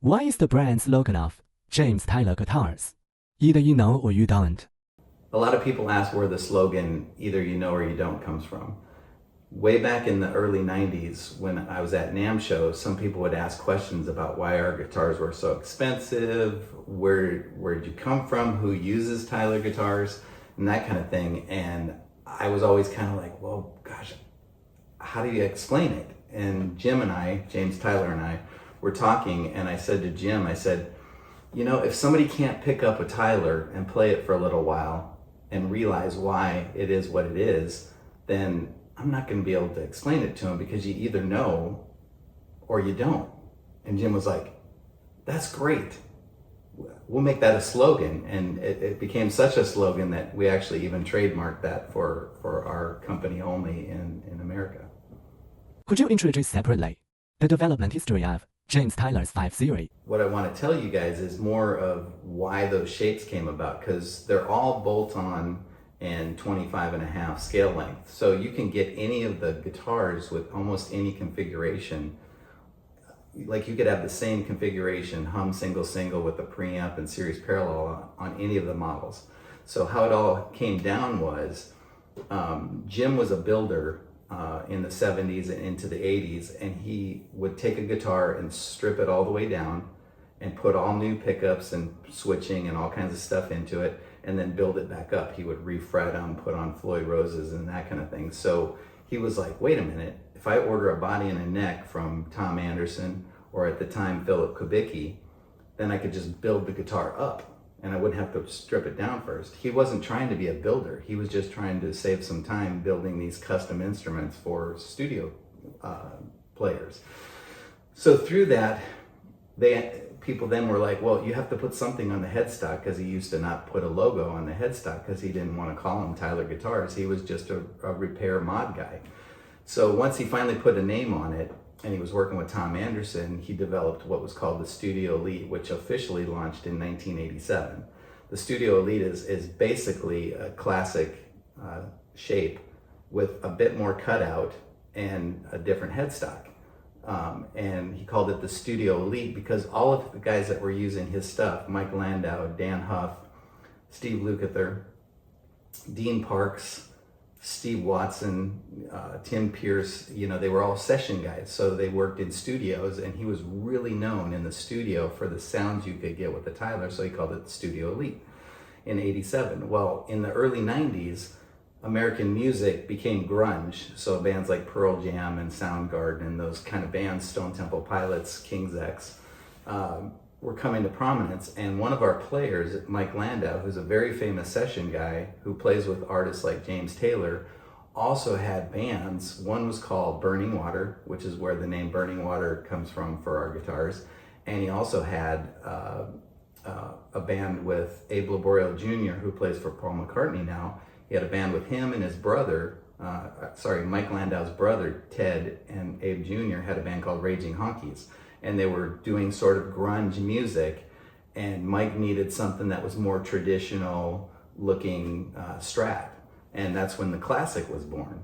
Why is the brand slogan of James Tyler Guitars? Either you know or you don't. A lot of people ask where the slogan, either you know or you don't, comes from. Way back in the early 90s, when I was at NAMM shows, some people would ask questions about why our guitars were so expensive, where'd you come from, who uses Tyler guitars, and that kind of thing. And I was always kind of like, well, gosh, how do you explain it? And James Tyler and I, were talking, and I said to Jim, I said, you know, if somebody can't pick up a Tyler and play it for a little while and realize why it is what it is, then I'm not going to be able to explain it to them, because you either know or you don't. And Jim was like, that's great. We'll make that a slogan. And it became such a slogan that we actually even trademarked that for our company only in America. Could you introduce separately the development history of James Tyler's 5 Series? What I want to tell you guys is more of why those shapes came about, because they're all bolt-on and 25.5 scale length. So you can get any of the guitars with almost any configuration. Like you could have the same configuration, hum single with the preamp and series parallel on any of the models. So how it all came down was, Jim was a builder in the 70s and into the 80s, and he would take a guitar and strip it all the way down and put all new pickups and switching and all kinds of stuff into it, and then build it back up. He would refret them, put on Floyd Roses and that kind of thing. So he was like, wait a minute, if I order a body and a neck from Tom Anderson, or at the time Philip Kubicki, then I could just build the guitar up and I wouldn't have to strip it down first. He wasn't trying to be a builder. He was just trying to save some time building these custom instruments for studio players. So through that, people then were like, well, you have to put something on the headstock, because he used to not put a logo on the headstock because he didn't want to call him Tyler Guitars. He was just a repair mod guy. So once he finally put a name on it, and he was working with Tom Anderson, he developed what was called the Studio Elite, which officially launched in 1987. The Studio Elite is basically a classic shape with a bit more cutout and a different headstock. And he called it the Studio Elite because all of the guys that were using his stuff, Mike Landau, Dan Huff, Steve Lukather, Dean Parks, Steve Watson, Tim Pierce, they were all session guys. So they worked in studios, and he was really known in the studio for the sounds you could get with the Tyler. So he called it the Studio Elite in 87. Well, in the early 90s, American music became grunge. So bands like Pearl Jam and Soundgarden and those kind of bands, Stone Temple Pilots, King's X, were coming to prominence. And one of our players, Mike Landau, who's a very famous session guy who plays with artists like James Taylor, also had bands. One was called Burning Water, which is where the name Burning Water comes from for our guitars. And he also had a band with Abe Laboriel Jr., who plays for Paul McCartney now. He had a band with him and his brother, Mike Landau's brother, Ted, and Abe Jr. had a band called Raging Honkies. And they were doing sort of grunge music, and Mike needed something that was more traditional looking Strat, and that's when the Classic was born.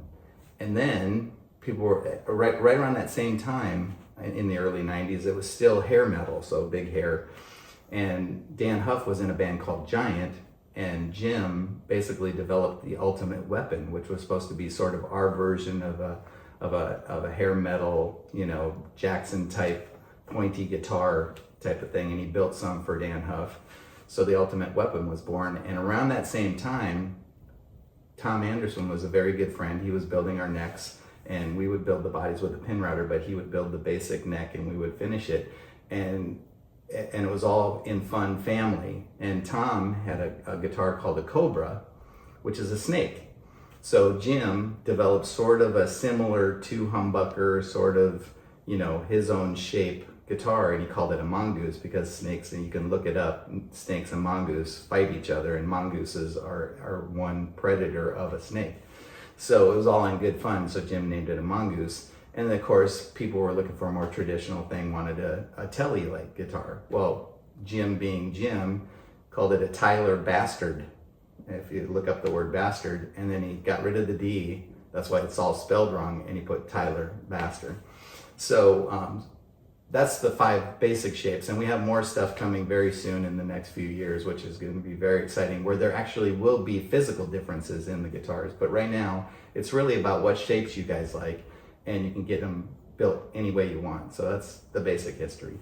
And then people were right around that same time in the early 90s, it was still hair metal, so big hair. And Dan Huff was in a band called Giant, and Jim basically developed the Ultimate Weapon, which was supposed to be sort of our version of a hair metal, Jackson type pointy guitar type of thing, and he built some for Dan Huff. So the Ultimate Weapon was born. And around that same time, Tom Anderson was a very good friend. He was building our necks, and we would build the bodies with a pin router, but he would build the basic neck and we would finish it. And it was all in fun family. And Tom had a guitar called a Cobra, which is a snake. So Jim developed sort of a similar two humbucker, sort of, his own shape guitar, and he called it a mongoose because snakes, and you can look it up, snakes and mongoose fight each other, and mongooses are one predator of a snake. So it was all in good fun, so Jim named it a mongoose. And then of course, people were looking for a more traditional thing, wanted a Telly-like guitar. Well, Jim being Jim, called it a Tyler Bastard, if you look up the word bastard, and then he got rid of the D, that's why it's all spelled wrong, and he put Tyler Bastard. So that's the 5 basic shapes, and we have more stuff coming very soon in the next few years, which is going to be very exciting, where there actually will be physical differences in the guitars. But right now, it's really about what shapes you guys like, and you can get them built any way you want. So that's the basic history.